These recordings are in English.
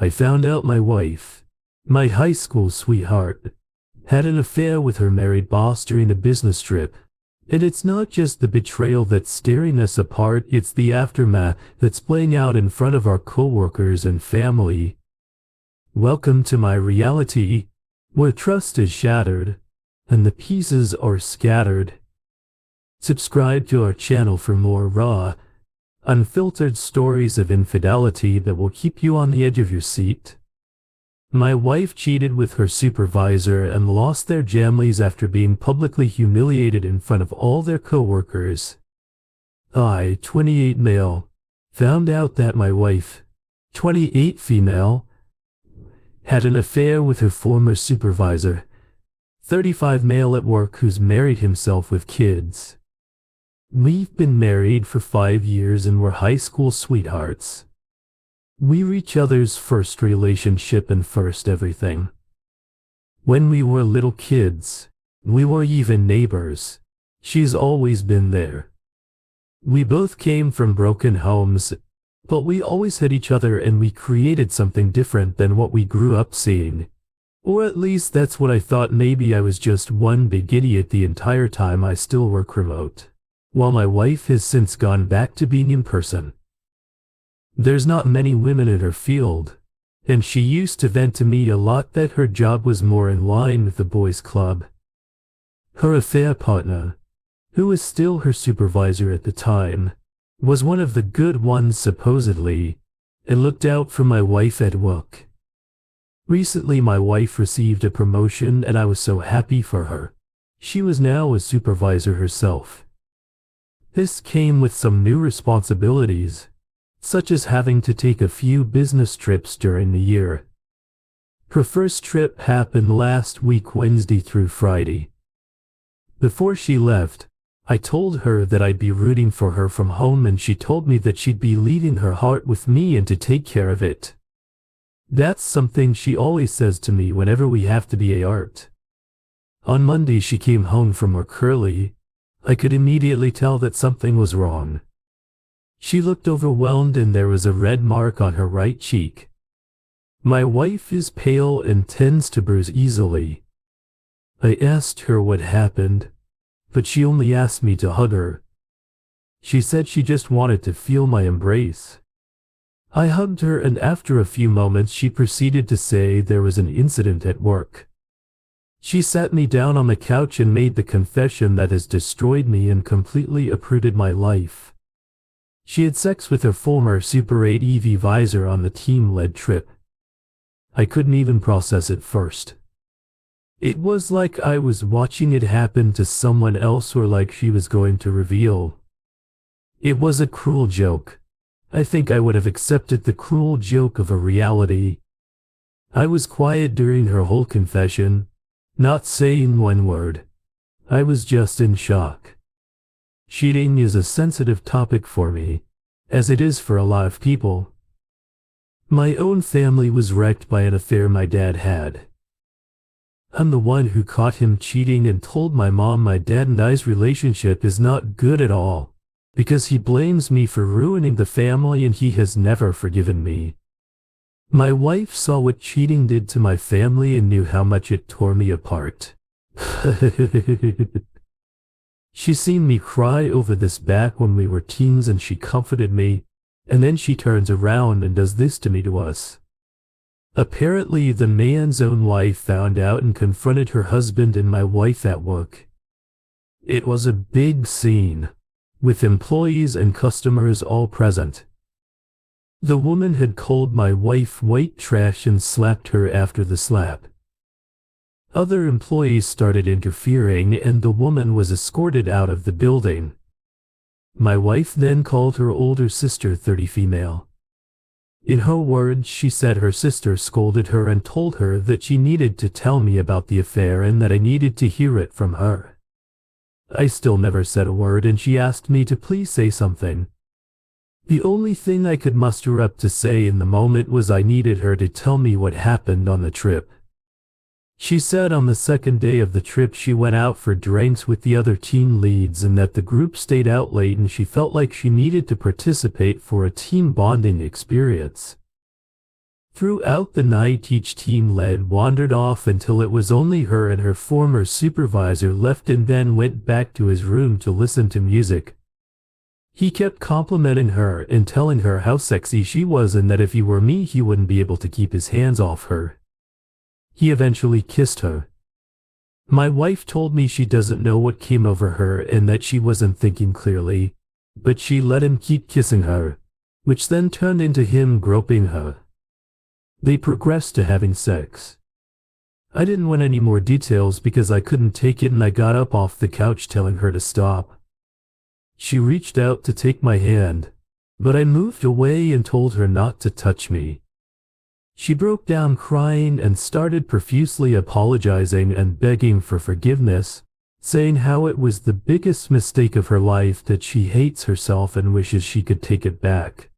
I found out my wife, my high school sweetheart, had an affair with her married boss during a business trip. And it's not just the betrayal that's staring us apart, it's the aftermath that's playing out in front of our coworkers and family. Welcome to my reality, where trust is shattered, and the pieces are scattered. Subscribe to our channel for more raw, unfiltered stories of infidelity that will keep you on the edge of your seat. My wife cheated with her supervisor and lost their jammies after being publicly humiliated in front of all their coworkers. I, 28 male, found out that my wife, 28 female, had an affair with her former supervisor, 35 male at work who's married himself with kids. We've been married for 5 years and we're high school sweethearts. We were each other's first relationship and first everything. When we were little kids, we were even neighbors. She's always been there. We both came from broken homes, but we always had each other and we created something different than what we grew up seeing. Or at least that's what I thought. Maybe I was just one big idiot the entire time I still work remote, while my wife has since gone back to being in person. There's not many women in her field, and she used to vent to me a lot that her job was more in line with the boys' club. Her affair partner, who was still her supervisor at the time, was one of the good ones supposedly, and looked out for my wife at work. Recently my wife received a promotion and I was so happy for her. She was now a supervisor herself. This came with some new responsibilities, such as having to take a few business trips during the year. Her first trip happened last week, Wednesday through Friday. Before she left, I told her that I'd be rooting for her from home, and she told me that she'd be leaving her heart with me and to take care of it. That's something she always says to me whenever we have to be apart. On Monday she came home from work early. I could immediately tell that something was wrong. She looked overwhelmed and there was a red mark on her right cheek. My wife is pale and tends to bruise easily. I asked her what happened, but she only asked me to hug her. She said she just wanted to feel my embrace. I hugged her and after a few moments she proceeded to say there was an incident at work. She sat me down on the couch and made the confession that has destroyed me and completely uprooted my life. She had sex with her former Super 8 EV visor on the team-led trip. I couldn't even process it first. It was like I was watching it happen to someone else, or like she was going to reveal. It was a cruel joke. I think I would have accepted the cruel joke of a reality. I was quiet during her whole confession, not saying one word. I was just in shock. Cheating is a sensitive topic for me, as it is for a lot of people. My own family was wrecked by an affair my dad had. I'm the one who caught him cheating and told my mom my dad and I's relationship is not good at all, because he blames me for ruining the family and he has never forgiven me. My wife saw what cheating did to my family and knew how much it tore me apart. She's seen me cry over this back when we were teens and she comforted me, and then she turns around and does this to me to us. Apparently the man's own wife found out and confronted her husband and my wife at work. It was a big scene, with employees and customers all present. The woman had called my wife white trash and slapped her after the slap. Other employees started interfering and the woman was escorted out of the building. My wife then called her older sister, 30 female. In her words, she said her sister scolded her and told her that she needed to tell me about the affair and that I needed to hear it from her. I still never said a word and she asked me to please say something. The only thing I could muster up to say in the moment was I needed her to tell me what happened on the trip. She said on the second day of the trip she went out for drinks with the other team leads and that the group stayed out late and she felt like she needed to participate for a team bonding experience. Throughout the night, each team lead wandered off until it was only her and her former supervisor left, and then went back to his room to listen to music. He kept complimenting her and telling her how sexy she was, and that if he were me, he wouldn't be able to keep his hands off her. He eventually kissed her. My wife told me she doesn't know what came over her and that she wasn't thinking clearly, but she let him keep kissing her, which then turned into him groping her. They progressed to having sex. I didn't want any more details because I couldn't take it, and I got up off the couch telling her to stop. She reached out to take my hand, but I moved away and told her not to touch me. She broke down crying and started profusely apologizing and begging for forgiveness, saying how it was the biggest mistake of her life, that she hates herself and wishes she could take it back.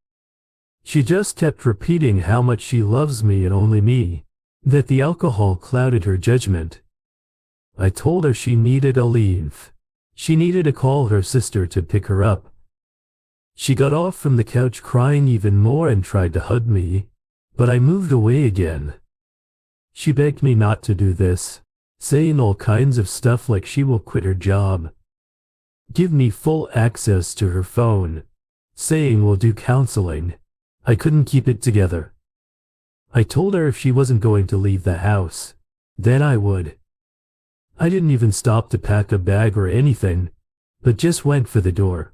She just kept repeating how much she loves me and only me, that the alcohol clouded her judgment. I told her she needed to leave. She needed to call her sister to pick her up. She got off from the couch crying even more and tried to hug me, but I moved away again. She begged me not to do this, saying all kinds of stuff like she will quit her job, give me full access to her phone, saying we'll do counseling. I couldn't keep it together. I told her if she wasn't going to leave the house, then I would. I didn't even stop to pack a bag or anything, but just went for the door.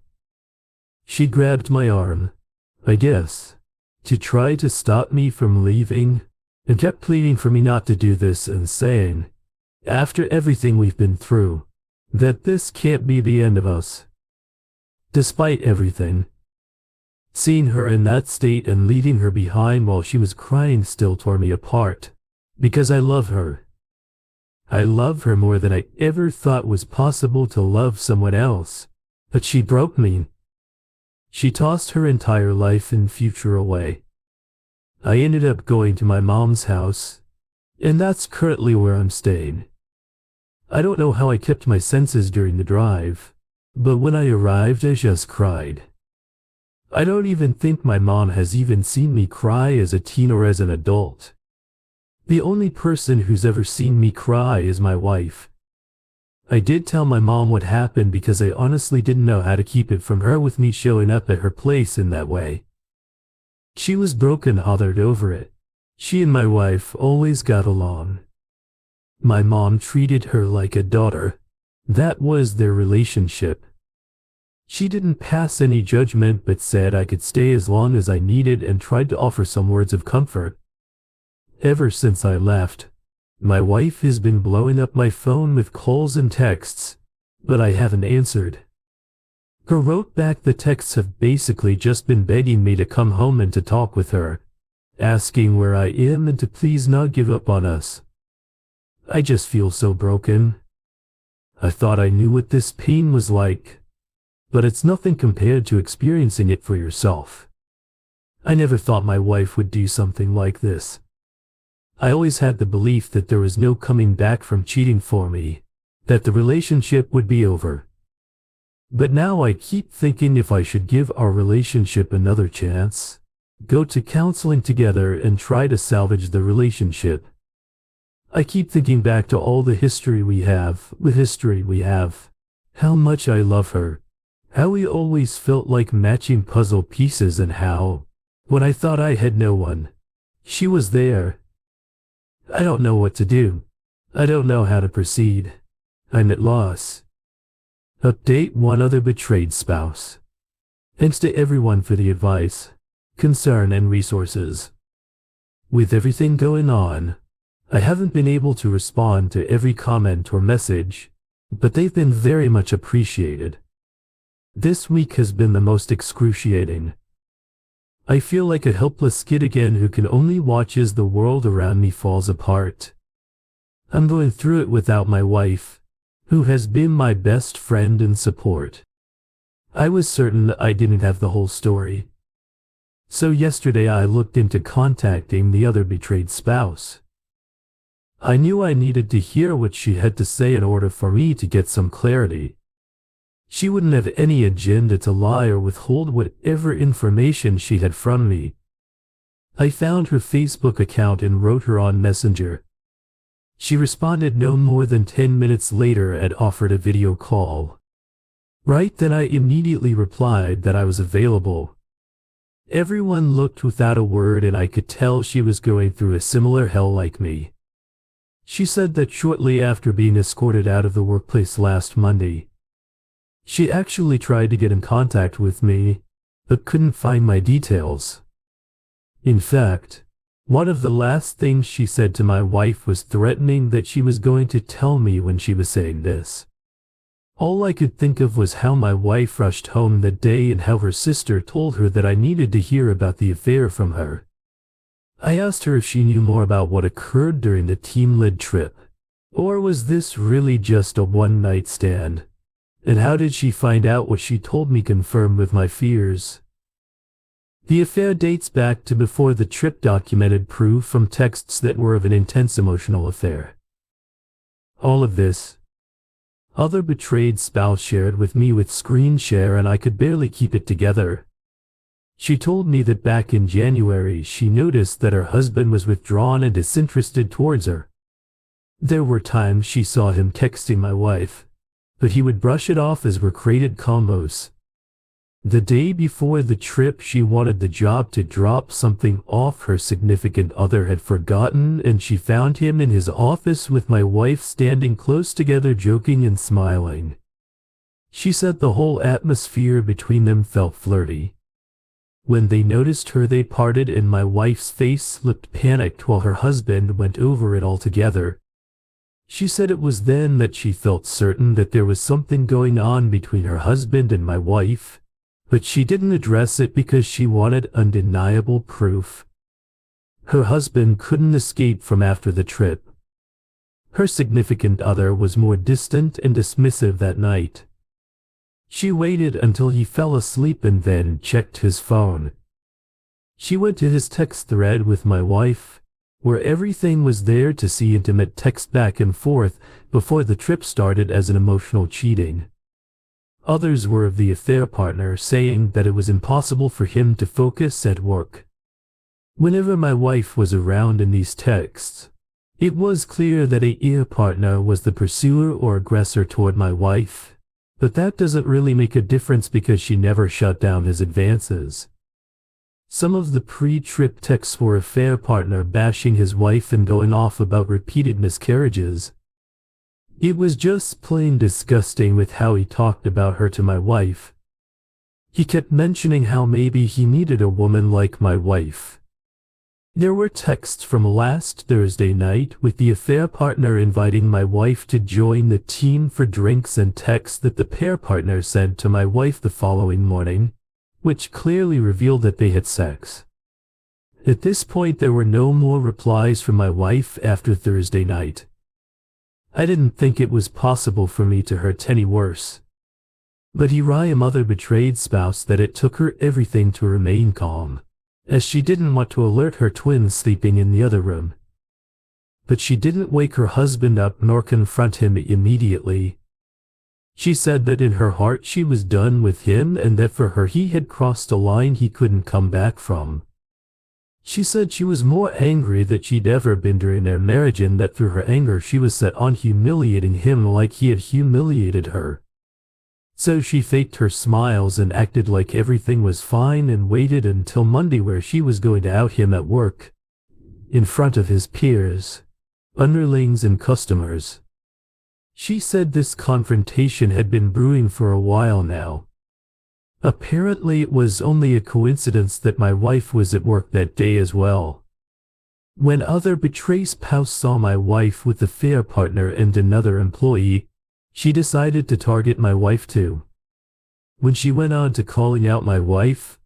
She grabbed my arm, I guess, to try to stop me from leaving, and kept pleading for me not to do this and saying, after everything we've been through, that this can't be the end of us. Despite everything, seeing her in that state and leaving her behind while she was crying still tore me apart, because I love her. I love her more than I ever thought was possible to love someone else, but she broke me. She tossed her entire life and future away. I ended up going to my mom's house, and that's currently where I'm staying. I don't know how I kept my senses during the drive, but when I arrived I just cried. I don't even think my mom has even seen me cry as a teen or as an adult. The only person who's ever seen me cry is my wife. I did tell my mom what happened because I honestly didn't know how to keep it from her with me showing up at her place in that way. She was broken-hearted over it. She and my wife always got along. My mom treated her like a daughter. That was their relationship. She didn't pass any judgment but said I could stay as long as I needed and tried to offer some words of comfort. Ever since I left, my wife has been blowing up my phone with calls and texts, but I haven't answered. Her wrote back the texts have basically just been begging me to come home and to talk with her, asking where I am and to please not give up on us. I just feel so broken. I thought I knew what this pain was like, but it's nothing compared to experiencing it for yourself. I never thought my wife would do something like this. I always had the belief that there was no coming back from cheating for me, that the relationship would be over. But now I keep thinking if I should give our relationship another chance, go to counseling together and try to salvage the relationship. I keep thinking back to all the history we have, how much I love her, how we always felt like matching puzzle pieces, and how, when I thought I had no one, she was there. I don't know what to do. I don't know how to proceed. I'm at loss. Update: one other betrayed spouse. Thanks to everyone for the advice, concern, and resources. With everything going on, I haven't been able to respond to every comment or message, but they've been very much appreciated. This week has been the most excruciating. I feel like a helpless kid again who can only watch as the world around me falls apart. I'm going through it without my wife, who has been my best friend and support. I was certain that I didn't have the whole story. So yesterday I looked into contacting the other betrayed spouse. I knew I needed to hear what she had to say in order for me to get some clarity. She wouldn't have any agenda to lie or withhold whatever information she had from me. I found her Facebook account and wrote her on Messenger. She responded no more than 10 minutes later and offered a video call. Right then I immediately replied that I was available. Everyone looked without a word, and I could tell she was going through a similar hell like me. She said that shortly after being escorted out of the workplace last Monday, she actually tried to get in contact with me, but couldn't find my details. In fact, one of the last things she said to my wife was threatening that she was going to tell me when she was saying this. All I could think of was how my wife rushed home that day and how her sister told her that I needed to hear about the affair from her. I asked her if she knew more about what occurred during the team-led trip, or was this really just a one-night stand, and how did she find out what she told me confirmed with my fears. The affair dates back to before the trip, documented proof from texts that were of an intense emotional affair. All of this, other betrayed spouse shared with me with screen share, and I could barely keep it together. She told me that back in January she noticed that her husband was withdrawn and disinterested towards her. There were times she saw him texting my wife, but he would brush it off as were cradle combos. The day before the trip she wanted the job to drop something off her significant other had forgotten, and she found him in his office with my wife standing close together joking and smiling. She said the whole atmosphere between them felt flirty. When they noticed her they parted, and my wife's face looked panicked while her husband went over it all together. She said it was then that she felt certain that there was something going on between her husband and my wife, but she didn't address it because she wanted undeniable proof. Her husband couldn't escape from after the trip. Her significant other was more distant and dismissive that night. She waited until he fell asleep and then checked his phone. She went to his text thread with my wife, where everything was there to see: intimate text back and forth before the trip started as an emotional cheating. Others were of the affair partner, saying that it was impossible for him to focus at work. Whenever my wife was around in these texts, it was clear that a affair partner was the pursuer or aggressor toward my wife. But that doesn't really make a difference because she never shut down his advances. Some of the pre-trip texts were affair partner bashing his wife and going off about repeated miscarriages. It was just plain disgusting with how he talked about her to my wife. He kept mentioning how maybe he needed a woman like my wife. There were texts from last Thursday night with the affair partner inviting my wife to join the team for drinks, and texts that the pair partner sent to my wife the following morning, which clearly revealed that they had sex. At this point there were no more replies from my wife after Thursday night. I didn't think it was possible for me to hurt any worse. But here I am, other betrayed spouse, that it took her everything to remain calm, as she didn't want to alert her twins sleeping in the other room. But she didn't wake her husband up nor confront him immediately. She said that in her heart she was done with him, and that for her he had crossed a line he couldn't come back from. She said she was more angry than she'd ever been during their marriage, and that through her anger she was set on humiliating him like he had humiliated her. So she faked her smiles and acted like everything was fine and waited until Monday, where she was going to out him at work, in front of his peers, underlings and customers. She said this confrontation had been brewing for a while now. Apparently it was only a coincidence that my wife was at work that day as well. When other betrayed spouse saw my wife with the affair partner and another employee, she decided to target my wife too. When she went on to calling out my wife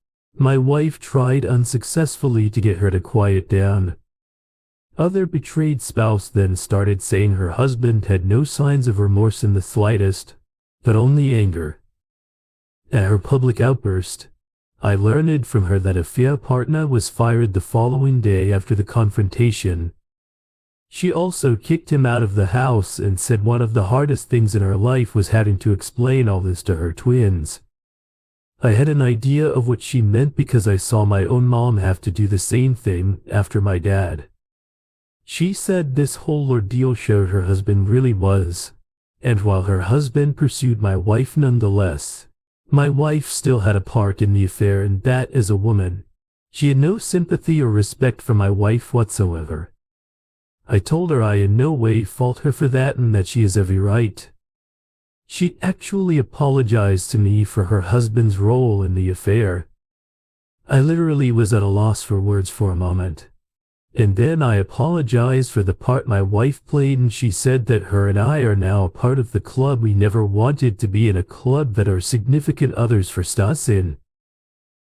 tried unsuccessfully to get her to quiet down. Other betrayed spouse then started saying her husband had no signs of remorse in the slightest, but only anger. At her public outburst, I learned from her that affair partner was fired the following day after the confrontation. She also kicked him out of the house and said one of the hardest things in her life was having to explain all this to her twins. I had an idea of what she meant because I saw my own mom have to do the same thing after my dad. She said this whole ordeal showed her husband really was, and while her husband pursued my wife nonetheless, my wife still had a part in the affair, and that as a woman, she had no sympathy or respect for my wife whatsoever. I told her I in no way fault her for that and that she has every right. She actually apologized to me for her husband's role in the affair. I literally was at a loss for words for a moment. And then I apologized for the part my wife played, and she said that her and I are now a part of the club we never wanted to be in, a club that our significant others forced us in.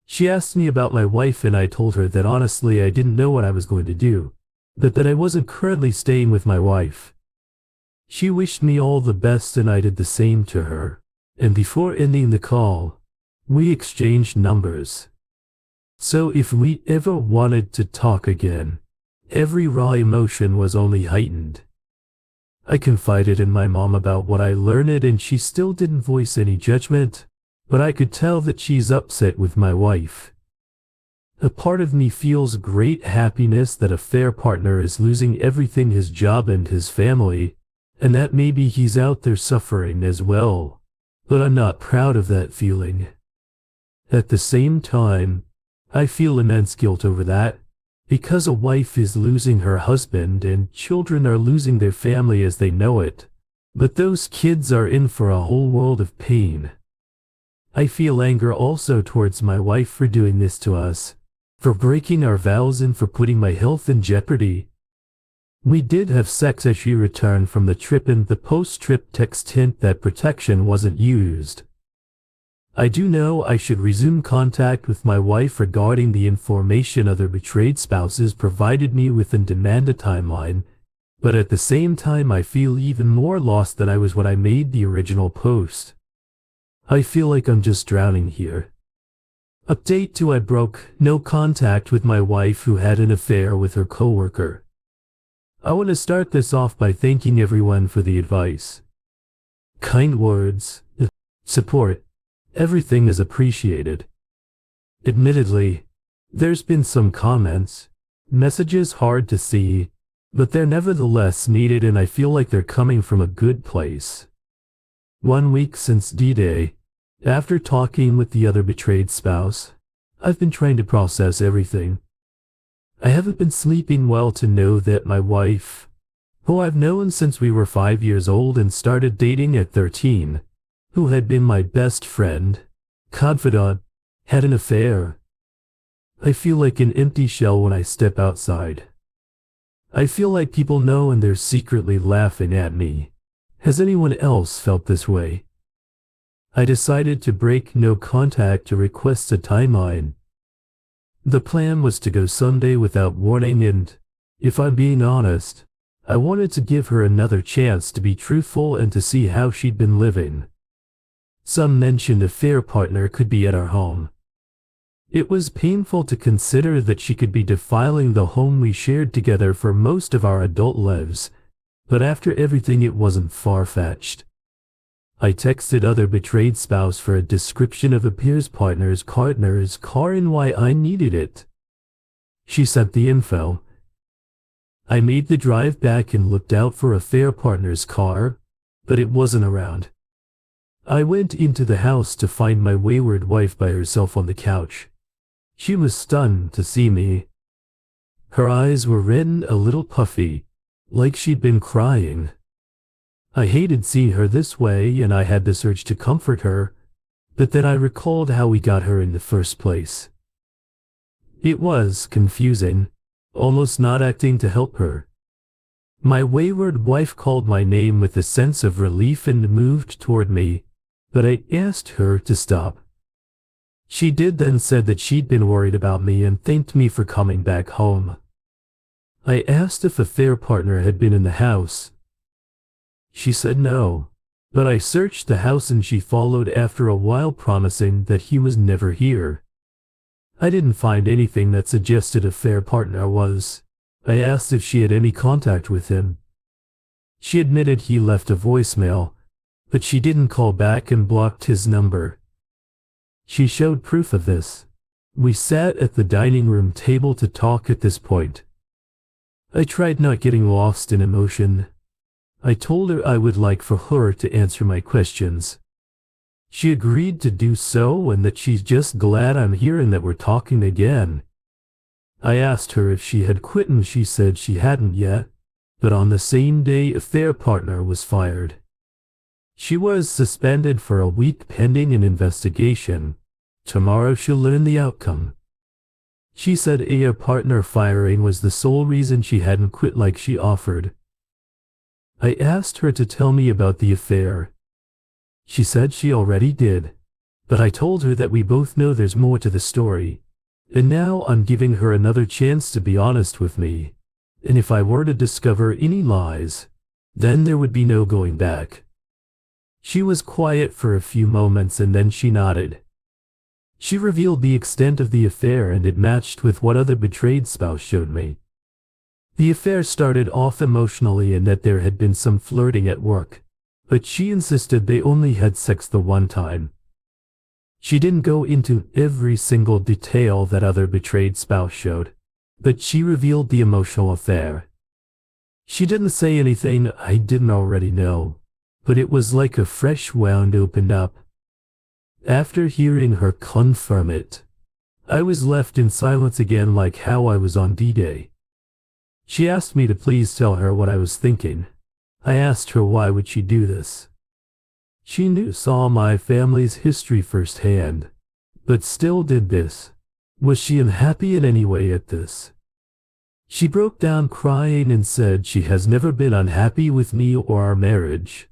She asked me about my wife, and I told her that honestly I didn't know what I was going to do, but that I wasn't currently staying with my wife. She wished me all the best, and I did the same to her, and before ending the call, we exchanged numbers. So if we ever wanted to talk again, every raw emotion was only heightened. I confided in my mom about what I learned, and she still didn't voice any judgment, but I could tell that she's upset with my wife. A part of me feels great happiness that a fair partner is losing everything, his job and his family, and that maybe he's out there suffering as well, but I'm not proud of that feeling. At the same time, I feel immense guilt over that, because a wife is losing her husband and children are losing their family as they know it, but those kids are in for a whole world of pain. I feel anger also towards my wife for doing this to us, for breaking our vows and for putting my health in jeopardy. We did have sex as she returned from the trip, and the post-trip text hint that protection wasn't used. I do know I should resume contact with my wife regarding the information other betrayed spouses provided me with and demand a timeline, but at the same time I feel even more lost than I was when I made the original post. I feel like I'm just drowning here. Update 2: I broke no contact with my wife who had an affair with her coworker. I want to start this off by thanking everyone for the advice. Kind words, support, everything is appreciated. Admittedly, there's been some comments, messages hard to see, but they're nevertheless needed, and I feel like they're coming from a good place. 1 week since D-Day, after talking with the other betrayed spouse, I've been trying to process everything. I haven't been sleeping well to know that my wife, who I've known since we were 5 years old and started dating at 13, who had been my best friend, confidant, had an affair. I feel like an empty shell when I step outside. I feel like people know and they're secretly laughing at me. Has anyone else felt this way? I decided to break no contact to request a timeline. The plan was to go Sunday without warning, and, if I'm being honest, I wanted to give her another chance to be truthful and to see how she'd been living. Some mentioned a fair partner could be at our home. It was painful to consider that she could be defiling the home we shared together for most of our adult lives, but after everything it wasn't far-fetched. I texted other betrayed spouse for a description of a peer's partner's car and why I needed it. She sent the info. I made the drive back and looked out for a fair partner's car, but it wasn't around. I went into the house to find my wayward wife by herself on the couch. She was stunned to see me. Her eyes were red and a little puffy, like she'd been crying. I hated seeing her this way, and I had this urge to comfort her, but then I recalled how we got her in the first place. It was confusing, almost not acting to help her. My wayward wife called my name with a sense of relief and moved toward me, but I asked her to stop. She did, then said that she'd been worried about me and thanked me for coming back home. I asked if a fair partner had been in the house. She said no, but I searched the house and she followed after a while, promising that he was never here. I didn't find anything that suggested a fair partner was. I asked if she had any contact with him. She admitted he left a voicemail, but she didn't call back and blocked his number. She showed proof of this. We sat at the dining room table to talk at this point. I tried not getting lost in emotion. I told her I would like for her to answer my questions. She agreed to do so and that she's just glad I'm here and that we're talking again. I asked her if she had quit and she said she hadn't yet, but on the same day affair partner was fired. She was suspended for a week pending an investigation. Tomorrow she'll learn the outcome. She said affair partner firing was the sole reason she hadn't quit like she offered. I asked her to tell me about the affair. She said she already did, but I told her that we both know there's more to the story, and now I'm giving her another chance to be honest with me, and if I were to discover any lies, then there would be no going back. She was quiet for a few moments and then she nodded. She revealed the extent of the affair and it matched with what other betrayed spouse showed me. The affair started off emotionally and that there had been some flirting at work, but she insisted they only had sex the one time. She didn't go into every single detail that other betrayed spouse showed, but she revealed the emotional affair. She didn't say anything I didn't already know, but it was like a fresh wound opened up. After hearing her confirm it, I was left in silence again like how I was on D-Day. She asked me to please tell her what I was thinking. I asked her why would she do this. She saw my family's history firsthand, but still did this. Was she unhappy in any way at this? She broke down crying and said she has never been unhappy with me or our marriage.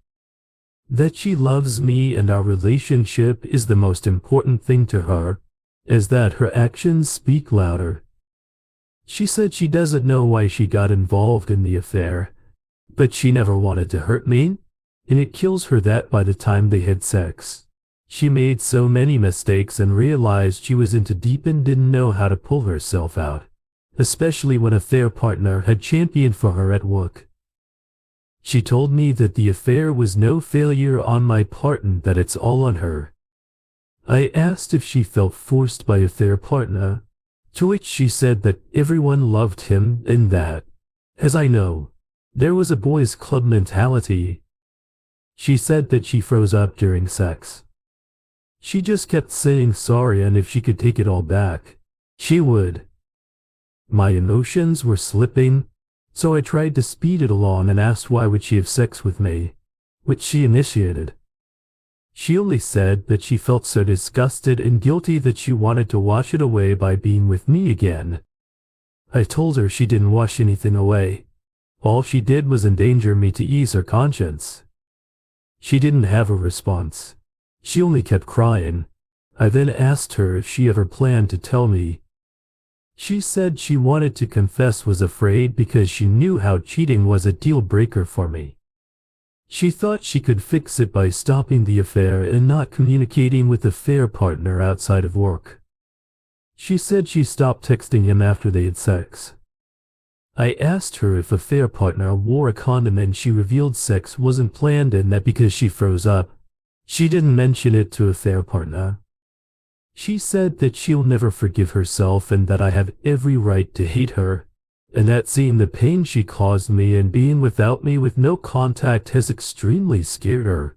That she loves me and our relationship is the most important thing to her, as that her actions speak louder. She said she doesn't know why she got involved in the affair, but she never wanted to hurt me, and it kills her that by the time they had sex, she made so many mistakes and realized she was into deep and didn't know how to pull herself out, especially when an affair partner had championed for her at work. She told me that the affair was no failure on my part and that it's all on her. I asked if she felt forced by an affair partner, to which she said that everyone loved him and that, as I know, there was a boys' club mentality. She said that she froze up during sex. She just kept saying sorry and if she could take it all back, she would. My emotions were slipping, so I tried to speed it along and asked why would she have sex with me, which she initiated. She only said that she felt so disgusted and guilty that she wanted to wash it away by being with me again. I told her she didn't wash anything away. All she did was endanger me to ease her conscience. She didn't have a response. She only kept crying. I then asked her if she ever planned to tell me. She said she wanted to confess, was afraid because she knew how cheating was a deal breaker for me. She thought she could fix it by stopping the affair and not communicating with the affair partner outside of work. She said she stopped texting him after they had sex. I asked her if an affair partner wore a condom and she revealed sex wasn't planned and that because she froze up, she didn't mention it to an affair partner. She said that she'll never forgive herself and that I have every right to hate her, and that seeing the pain she caused me and being without me with no contact has extremely scared her.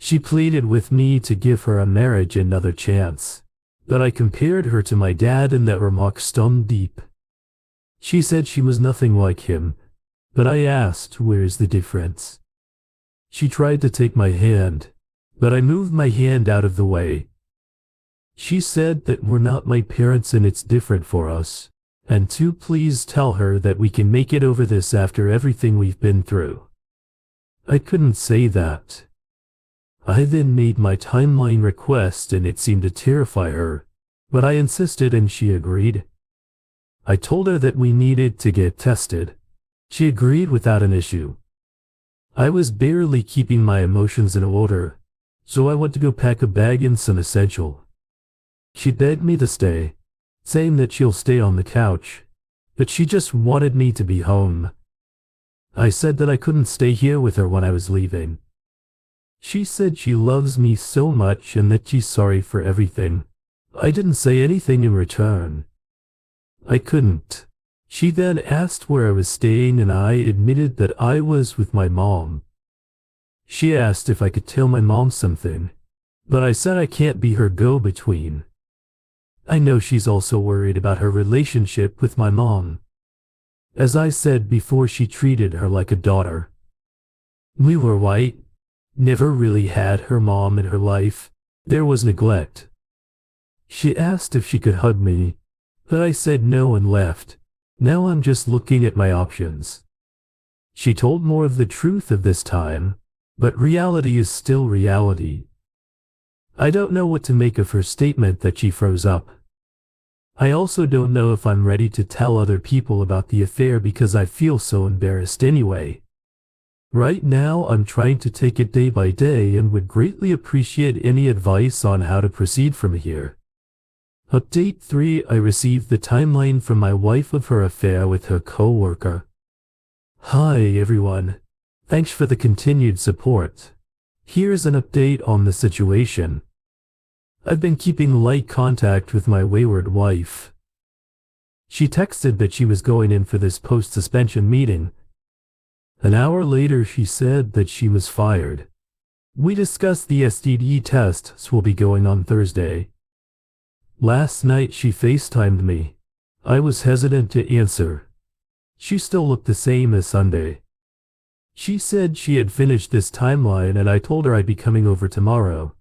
She pleaded with me to give her a marriage another chance, but I compared her to my dad and that remark stung deep. She said she was nothing like him, but I asked where's the difference. She tried to take my hand, but I moved my hand out of the way. She said that we're not my parents and it's different for us, and to please tell her that we can make it over this after everything we've been through. I couldn't say that. I then made my timeline request and it seemed to terrify her, but I insisted and she agreed. I told her that we needed to get tested. She agreed without an issue. I was barely keeping my emotions in order, so I went to go pack a bag and some essential. She begged me to stay, saying that she'll stay on the couch, but she just wanted me to be home. I said that I couldn't stay here with her when I was leaving. She said she loves me so much and that she's sorry for everything. I didn't say anything in return. I couldn't. She then asked where I was staying and I admitted that I was with my mom. She asked if I could tell my mom something, but I said I can't be her go-between. I know she's also worried about her relationship with my mom. As I said before, she treated her like a daughter. We were white, never really had her mom in her life. There was neglect. She asked if she could hug me, but I said no and left. Now I'm just looking at my options. She told more of the truth of this time, but reality is still reality. I don't know what to make of her statement that she froze up. I also don't know if I'm ready to tell other people about the affair because I feel so embarrassed anyway. Right now I'm trying to take it day by day and would greatly appreciate any advice on how to proceed from here. Update 3. I received the timeline from my wife of her affair with her coworker. Hi everyone. Thanks for the continued support. Here's an update on the situation. I've been keeping light contact with my wayward wife. She texted that she was going in for this post-suspension meeting. An hour later she said that she was fired. We discussed the STD tests will be going on Thursday. Last night she FaceTimed me. I was hesitant to answer. She still looked the same as Sunday. She said she had finished this timeline and I told her I'd be coming over tomorrow.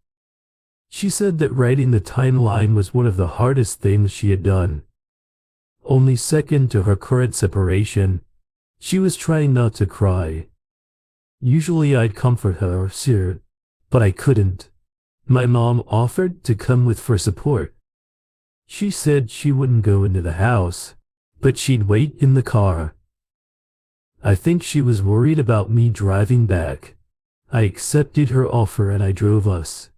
She said that writing the timeline was one of the hardest things she had done. Only second to her current separation. She was trying not to cry. Usually I'd comfort her, sir, but I couldn't. My mom offered to come with for support. She said she wouldn't go into the house, but she'd wait in the car. I think she was worried about me driving back. I accepted her offer and I drove us.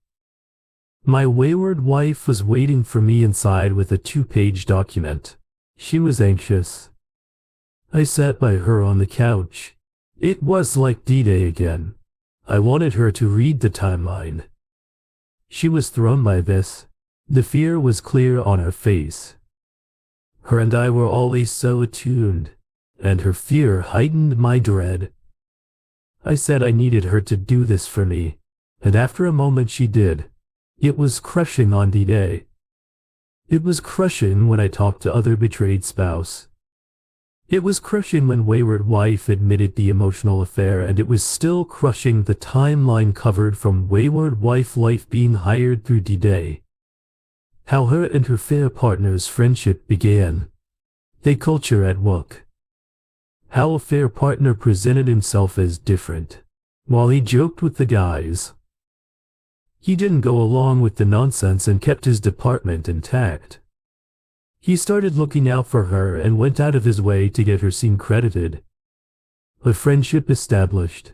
My wayward wife was waiting for me inside with a 2-page document. She was anxious. I sat by her on the couch. It was like D-Day again. I wanted her to read the timeline. She was thrown by this. The fear was clear on her face. Her and I were always so attuned, and her fear heightened my dread. I said I needed her to do this for me, and after a moment she did. It was crushing on D-Day. It was crushing when I talked to other betrayed spouse. It was crushing when wayward wife admitted the emotional affair, and it was still crushing the timeline covered from wayward wife life being hired through D-Day. How her and her fair partner's friendship began. Their culture at work. How a fair partner presented himself as different, while he joked with the guys. He didn't go along with the nonsense and kept his department intact. He started looking out for her and went out of his way to get her seen credited. A friendship established.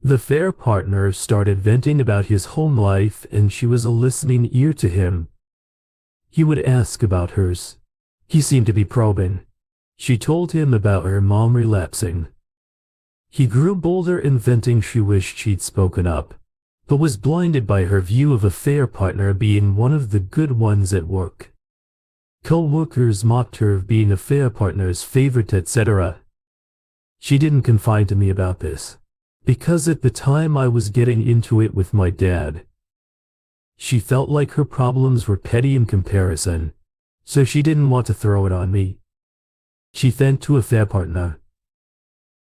The fair partner started venting about his home life and she was a listening ear to him. He would ask about hers. He seemed to be probing. She told him about her mom relapsing. He grew bolder in venting. She wished she'd spoken up, but was blinded by her view of a fair partner being one of the good ones at work. Co-workers mocked her of being a fair partner's favorite, etc. She didn't confide to me about this, because at the time I was getting into it with my dad. She felt like her problems were petty in comparison, so she didn't want to throw it on me. She went to a fair partner.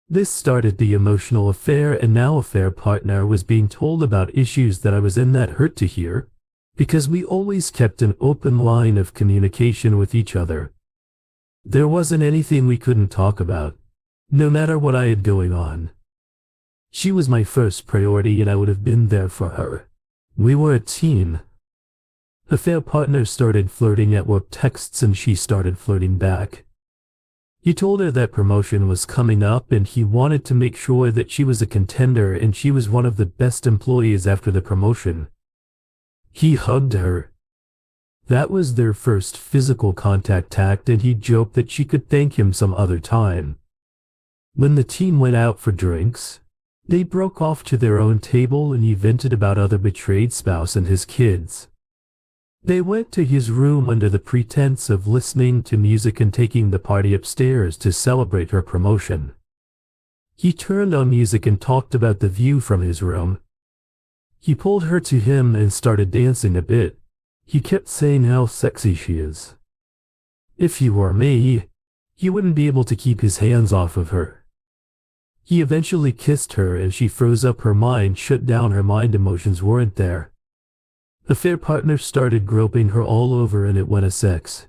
This started the emotional affair, and now a fair partner was being told about issues that I was in that hurt to hear, because we always kept an open line of communication with each other. There wasn't anything we couldn't talk about, no matter what I had going on. She was my first priority and I would have been there for her. We were a team. The fair partner started flirting at work texts and she started flirting back. He told her that promotion was coming up and he wanted to make sure that she was a contender and she was one of the best employees after the promotion. He hugged her. That was their first physical contact act and he joked that she could thank him some other time. When the team went out for drinks, They broke off to their own table and he vented about other betrayed spouse and his kids. They went to his room under the pretense of listening to music and taking the party upstairs to celebrate her promotion. He turned on music and talked about the view from his room. He pulled her to him and started dancing a bit. He kept saying how sexy she is. If he were me, he wouldn't be able to keep his hands off of her. He eventually kissed her and she froze up, her mind shut down, her mind emotions weren't there. The fair partner started groping her all over and it went a sex.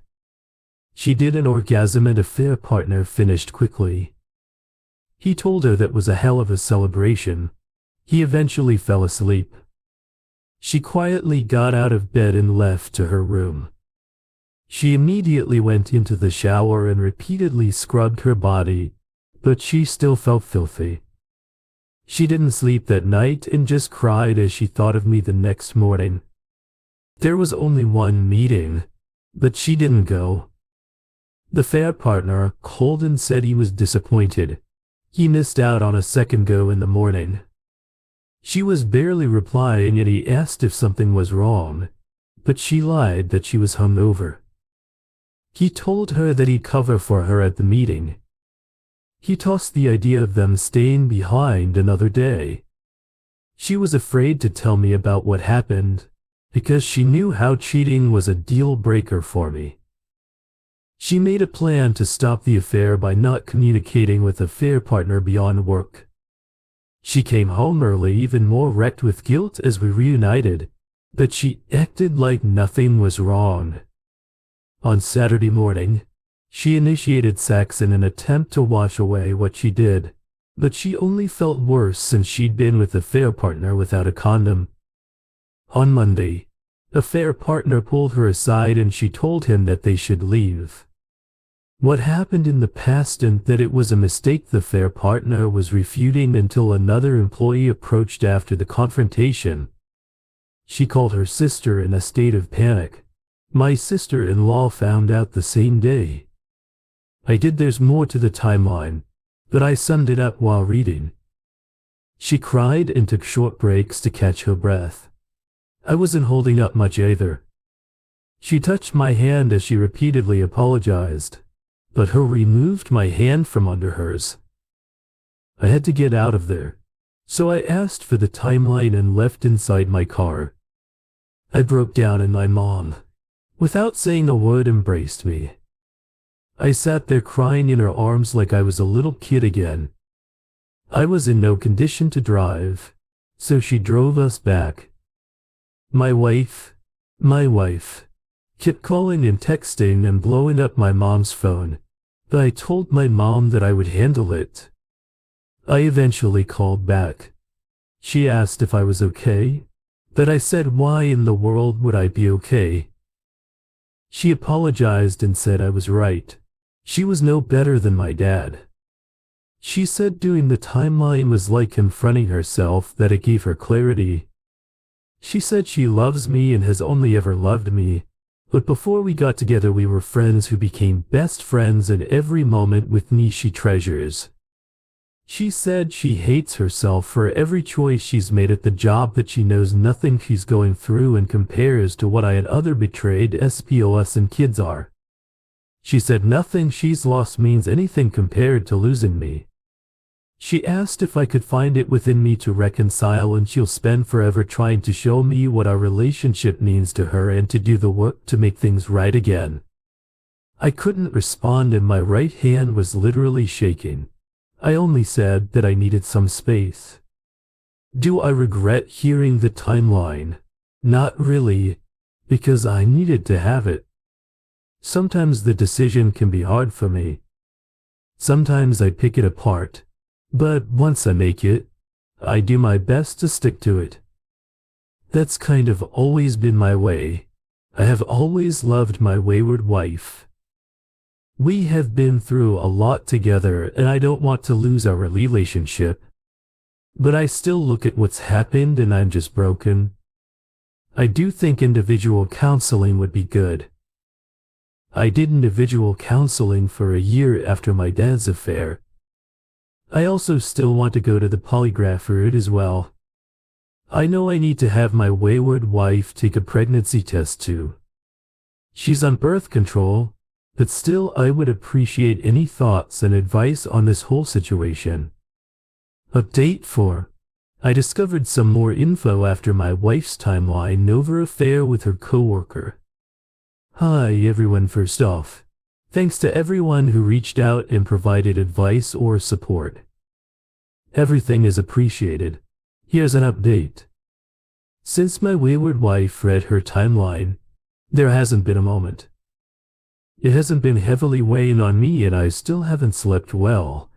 She did an orgasm and a fair partner finished quickly. He told her that was a hell of a celebration. He eventually fell asleep. She quietly got out of bed and left to her room. She immediately went into the shower and repeatedly scrubbed her body, but she still felt filthy. She didn't sleep that night and just cried as she thought of me the next morning. There was only one meeting, but she didn't go. The fair partner called and said he was disappointed. He missed out on a second go in the morning. She was barely replying and he asked if something was wrong, but she lied that she was hungover. He told her that he'd cover for her at the meeting. He tossed the idea of them staying behind another day. She was afraid to tell me about what happened, because she knew how cheating was a deal breaker for me. She made a plan to stop the affair by not communicating with the fair partner beyond work. She came home early, even more wrecked with guilt as we reunited, but she acted like nothing was wrong. On Saturday morning, she initiated sex in an attempt to wash away what she did, but she only felt worse since she'd been with the fair partner without a condom. On Monday, the fair partner pulled her aside and she told him that they should leave. What happened in the past and that it was a mistake the fair partner was refuting until another employee approached after the confrontation. She called her sister in a state of panic. My sister-in-law found out the same day. There's more to the timeline, but I summed it up while reading. She cried and took short breaks to catch her breath. I wasn't holding up much either. She touched my hand as she repeatedly apologized, but her removed my hand from under hers. I had to get out of there, so I asked for the timeline and left inside my car. I broke down and my mom, without saying a word, embraced me. I sat there crying in her arms like I was a little kid again. I was in no condition to drive, so she drove us back. My wife kept calling and texting and blowing up my mom's phone, but I told my mom that I would handle it. I eventually called back. She asked if I was okay, but I said why in the world would I be okay? She apologized and said I was right. She was no better than my dad. She said doing the timeline was like confronting herself, that it gave her clarity. She said she loves me and has only ever loved me, but before we got together we were friends who became best friends, and every moment with me she treasures. She said she hates herself for every choice she's made at the job, that she knows nothing she's going through and compares to what I and other betrayed SPOS and kids are. She said nothing she's lost means anything compared to losing me. She asked if I could find it within me to reconcile, and she'll spend forever trying to show me what our relationship means to her and to do the work to make things right again. I couldn't respond and my right hand was literally shaking. I only said that I needed some space. Do I regret hearing the timeline? Not really, because I needed to have it. Sometimes the decision can be hard for me. Sometimes I pick it apart, but once I make it, I do my best to stick to it. That's kind of always been my way. I have always loved my wayward wife. We have been through a lot together and I don't want to lose our relationship. But I still look at what's happened and I'm just broken. I do think individual counseling would be good. I did individual counseling for a year after my dad's affair. I also still want to go to the polygraph route as well. I know I need to have my wayward wife take a pregnancy test too. She's on birth control, but still I would appreciate any thoughts and advice on this whole situation. Update 4. I discovered some more info after my wife's timeline over affair with her coworker. Hi everyone. First off, thanks to everyone who reached out and provided advice or support. Everything is appreciated. Here's an update. Since my wayward wife read her timeline, there hasn't been a moment. It hasn't been heavily weighing on me and I still haven't slept well.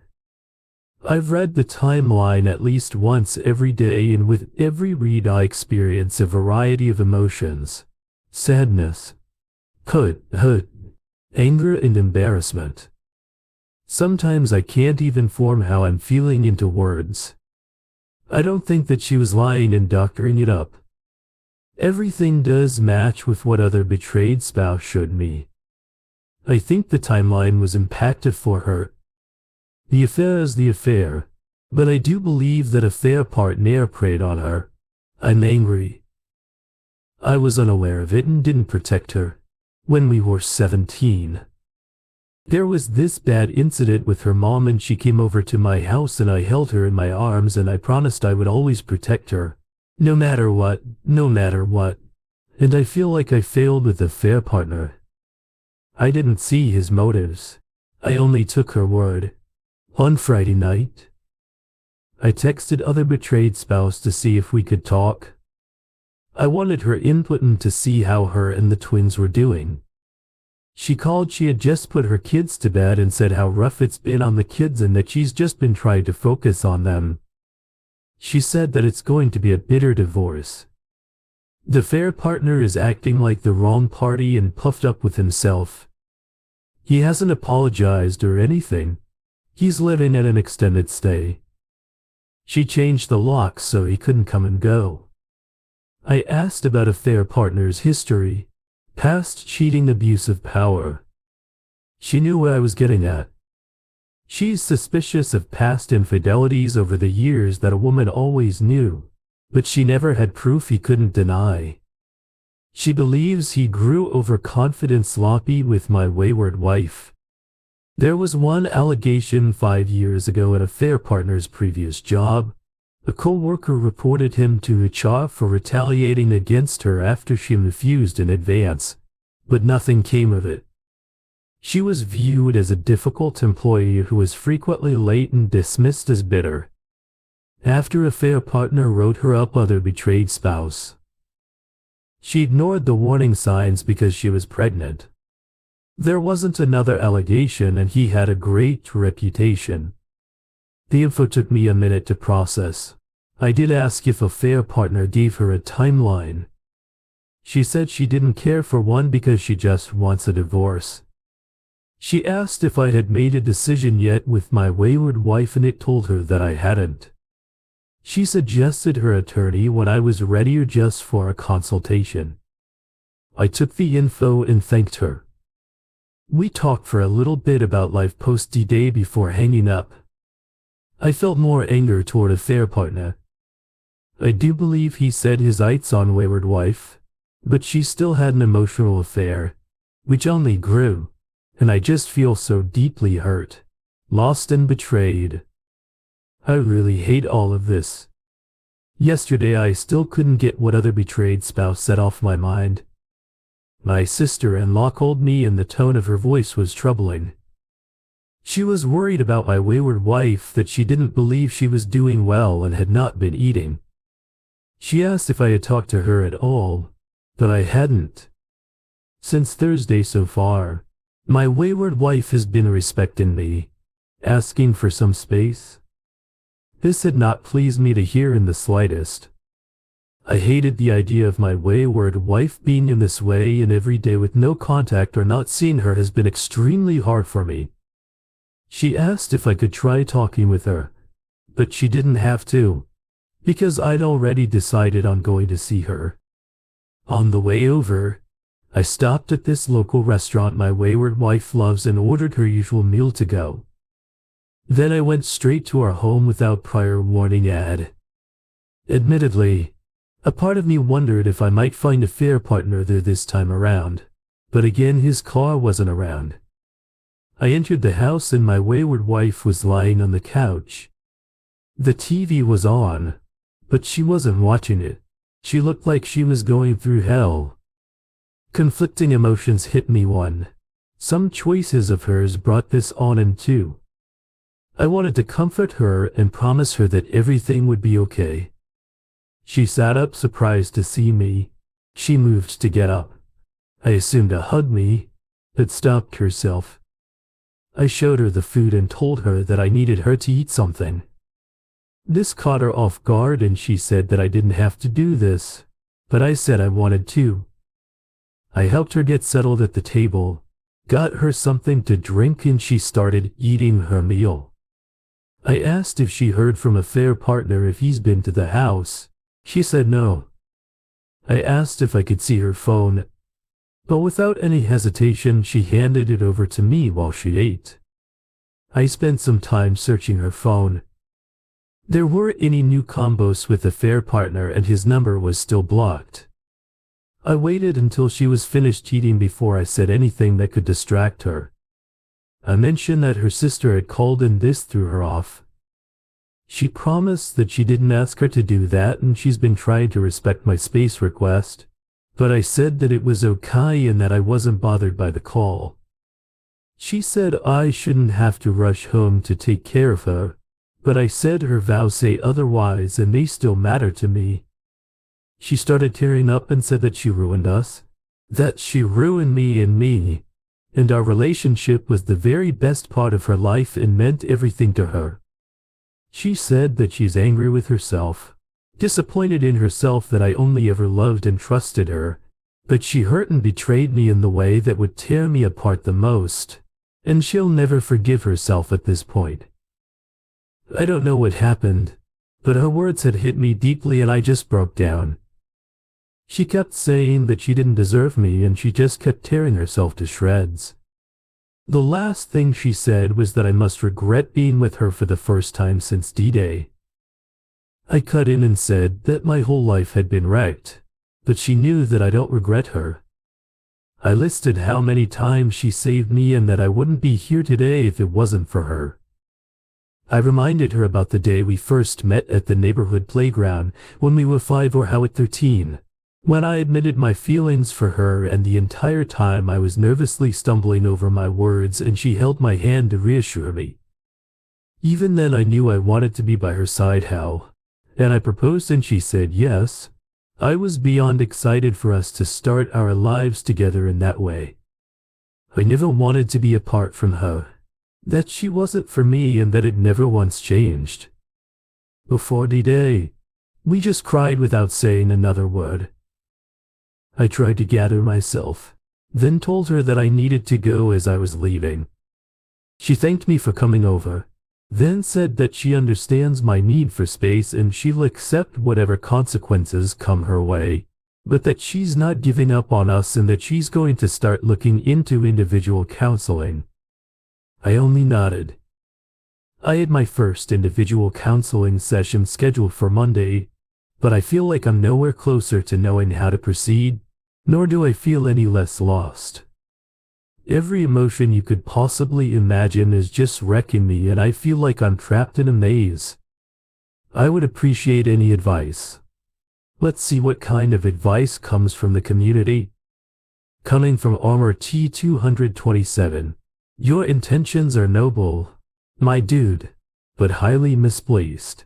I've read the timeline at least once every day, and with every read I experience a variety of emotions. Sadness, hurt, anger and embarrassment. Sometimes I can't even form how I'm feeling into words. I don't think that she was lying and doctoring it up. Everything does match with what other betrayed spouse showed me. I think the timeline was impactful for her. The affair is the affair, but I do believe that affair partner preyed on her. I'm angry. I was unaware of it and didn't protect her. When we were 17, there was this bad incident with her mom and she came over to my house and I held her in my arms and I promised I would always protect her, no matter what. And I feel like I failed with the affair partner. I didn't see his motives. I only took her word. On Friday night, I texted other betrayed spouse to see if we could talk. I wanted her input and to see how her and the twins were doing. She called. She had just put her kids to bed and said how rough it's been on the kids and that she's just been trying to focus on them. She said that it's going to be a bitter divorce. The affair partner is acting like the wrong party and puffed up with himself. He hasn't apologized or anything. He's living at an extended stay. She changed the locks so he couldn't come and go. I asked about affair partner's history, past cheating, abuse of power. She knew what I was getting at. She's suspicious of past infidelities over the years that a woman always knew, but she never had proof he couldn't deny. She believes he grew overconfident, sloppy with my wayward wife. There was one allegation 5 years ago at affair partner's previous job. A coworker reported him to HR for retaliating against her after she refused in advance, but nothing came of it. She was viewed as a difficult employee who was frequently late and dismissed as bitter. After affair partner wrote her up other betrayed spouse, she ignored the warning signs because she was pregnant. There wasn't another allegation and he had a great reputation. The info took me a minute to process. I did ask if affair partner gave her a timeline. She said she didn't care for one because she just wants a divorce. She asked if I had made a decision yet with my wayward wife and it told her that I hadn't. She suggested her attorney when I was ready just for a consultation. I took the info and thanked her. We talked for a little bit about life post D-Day before hanging up. I felt more anger toward affair partner. I do believe he set his eyes on wayward wife, but she still had an emotional affair, which only grew, and I just feel so deeply hurt, lost and betrayed. I really hate all of this. Yesterday I still couldn't get what other betrayed spouse said off my mind. My sister-in-law called me and the tone of her voice was troubling. She was worried about my wayward wife, that she didn't believe she was doing well and had not been eating. She asked if I had talked to her at all, but I hadn't. Since Thursday so far, my wayward wife has been respecting me, asking for some space. This had not pleased me to hear in the slightest. I hated the idea of my wayward wife being in this way, and every day with no contact or not seeing her has been extremely hard for me. She asked if I could try talking with her, but she didn't have to, because I'd already decided on going to see her. On the way over, I stopped at this local restaurant my wayward wife loves and ordered her usual meal to go. Then I went straight to our home without prior warning. Admittedly, a part of me wondered if I might find a fair partner there this time around, but again his car wasn't around. I entered the house and my wayward wife was lying on the couch. The TV was on, but she wasn't watching it. She looked like she was going through hell. Conflicting emotions hit me. One, some choices of hers brought this on, and two, I wanted to comfort her and promise her that everything would be okay. She sat up, surprised to see me. She moved to get up. I assumed to hug me, but stopped herself. I showed her the food and told her that I needed her to eat something. This caught her off guard and she said that I didn't have to do this, but I said I wanted to. I helped her get settled at the table, got her something to drink, and she started eating her meal. I asked if she heard from a fair partner, if he's been to the house. She said no. I asked if I could see her phone, but without any hesitation she handed it over to me while she ate. I spent some time searching her phone. There weren't any new combos with a fair partner and his number was still blocked. I waited until she was finished eating before I said anything that could distract her. I mentioned that her sister had called and this threw her off. She promised that she didn't ask her to do that and she's been trying to respect my space request, but I said that it was okay and that I wasn't bothered by the call. She said I shouldn't have to rush home to take care of her, but I said her vows say otherwise and they still matter to me. She started tearing up and said that she ruined us, that she ruined me, and our relationship was the very best part of her life and meant everything to her. She said that she's angry with herself, disappointed in herself that I only ever loved and trusted her, but she hurt and betrayed me in the way that would tear me apart the most, and she'll never forgive herself at this point. I don't know what happened, but her words had hit me deeply and I just broke down. She kept saying that she didn't deserve me and she just kept tearing herself to shreds. The last thing she said was that I must regret being with her for the first time since D-Day. I cut in and said that my whole life had been wrecked, but she knew that I don't regret her. I listed how many times she saved me and that I wouldn't be here today if it wasn't for her. I reminded her about the day we first met at the neighborhood playground when we were 5 or how at 13, when I admitted my feelings for her, and the entire time I was nervously stumbling over my words and she held my hand to reassure me. Even then I knew I wanted to be by her side, and I proposed and she said yes. I was beyond excited for us to start our lives together in that way. I never wanted to be apart from her, that she wasn't for me and that it never once changed. Before D-Day, we just cried without saying another word. I tried to gather myself, then told her that I needed to go as I was leaving. She thanked me for coming over, then said that she understands my need for space and she'll accept whatever consequences come her way, but that she's not giving up on us and that she's going to start looking into individual counseling. I only nodded. I had my first individual counseling session scheduled for Monday, but I feel like I'm nowhere closer to knowing how to proceed, nor do I feel any less lost. Every emotion you could possibly imagine is just wrecking me and I feel like I'm trapped in a maze. I would appreciate any advice. Let's see what kind of advice comes from the community. Coming from Armor T227. Your intentions are noble, my dude, but highly misplaced.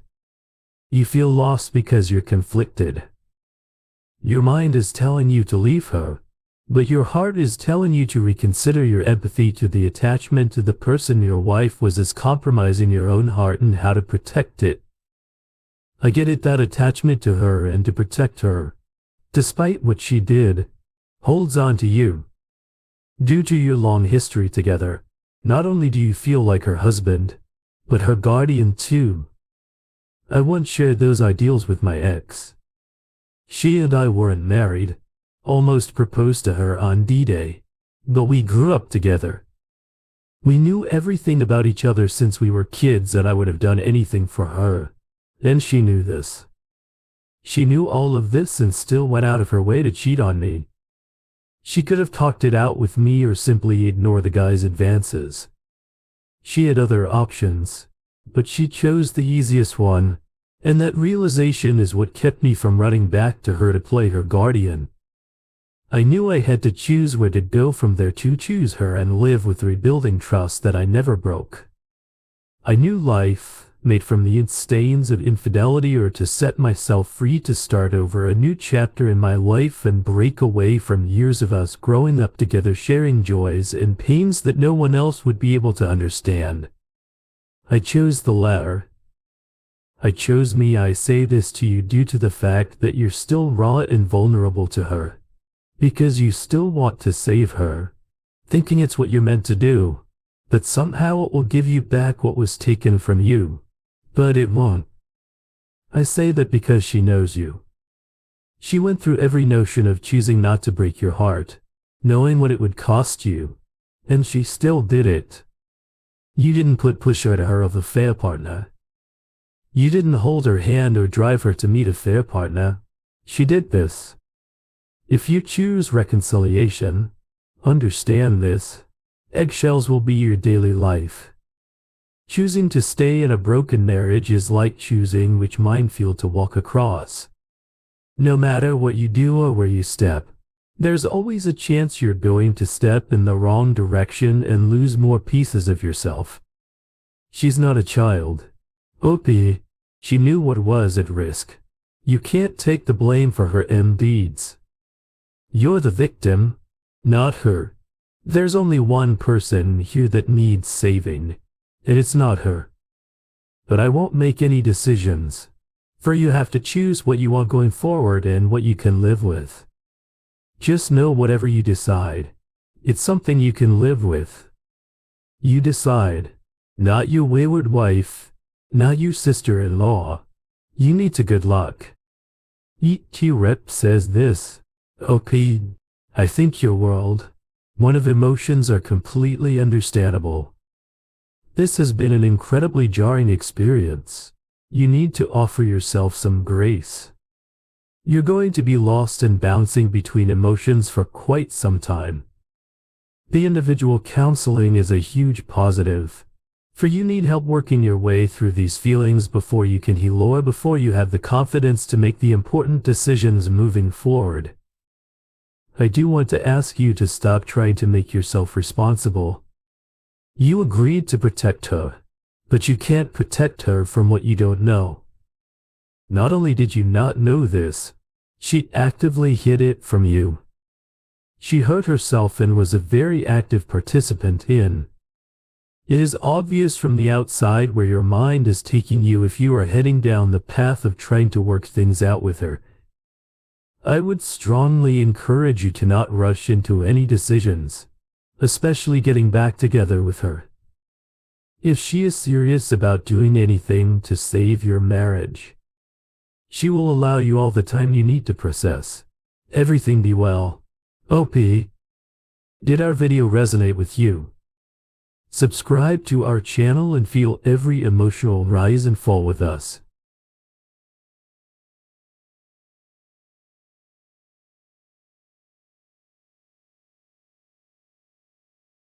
You feel lost because you're conflicted. Your mind is telling you to leave her, but your heart is telling you to reconsider your empathy to the attachment to the person your wife was, as compromising your own heart and how to protect it. I get it, that attachment to her and to protect her, despite what she did, holds on to you. Due to your long history together, not only do you feel like her husband, but her guardian too. I once shared those ideals with my ex. She and I weren't married, almost proposed to her on D-Day, but we grew up together. We knew everything about each other since we were kids, and I would have done anything for her. And she knew this. She knew all of this and still went out of her way to cheat on me. She could have talked it out with me or simply ignore the guy's advances. She had other options, but she chose the easiest one, and that realization is what kept me from running back to her to play her guardian. I knew I had to choose where to go from there, to choose her and live with rebuilding trust that I never broke. I knew life, made from the stains of infidelity, or to set myself free to start over a new chapter in my life and break away from years of us growing up together, sharing joys and pains that no one else would be able to understand. I chose the latter. I chose me. I say this to you due to the fact that you're still raw and vulnerable to her, because you still want to save her, thinking it's what you're meant to do, that somehow it will give you back what was taken from you. But it won't. I say that because she knows you. She went through every notion of choosing not to break your heart, knowing what it would cost you, and she still did it. You didn't push her to her of a fair partner. You didn't hold her hand or drive her to meet a fair partner. She did this. If you choose reconciliation, understand this. Eggshells will be your daily life. Choosing to stay in a broken marriage is like choosing which minefield to walk across. No matter what you do or where you step, there's always a chance you're going to step in the wrong direction and lose more pieces of yourself. She's not a child. She knew what was at risk. You can't take the blame for her deeds. You're the victim, not her. There's only one person here that needs saving, and it's not her. But I won't make any decisions, for you have to choose what you want going forward and what you can live with. Just know whatever you decide, it's something you can live with. You decide, not your wayward wife, not your sister-in-law. You need to good luck. Rep says this. I think your world, one of emotions, are completely understandable. This has been an incredibly jarring experience. You need to offer yourself some grace. You're going to be lost and bouncing between emotions for quite some time. The individual counseling is a huge positive, for you need help working your way through these feelings before you can heal or before you have the confidence to make the important decisions moving forward. I do want to ask you to stop trying to make yourself responsible. You agreed to protect her, but you can't protect her from what you don't know. Not only did you not know this, she actively hid it from you. She hurt herself and was a very active participant in. It is obvious from the outside where your mind is taking you if you are heading down the path of trying to work things out with her. I would strongly encourage you to not rush into any decisions, especially getting back together with her. If she is serious about doing anything to save your marriage, she will allow you all the time you need to process everything. Be well. Did our video resonate with you? Subscribe to our channel and feel every emotional rise and fall with us.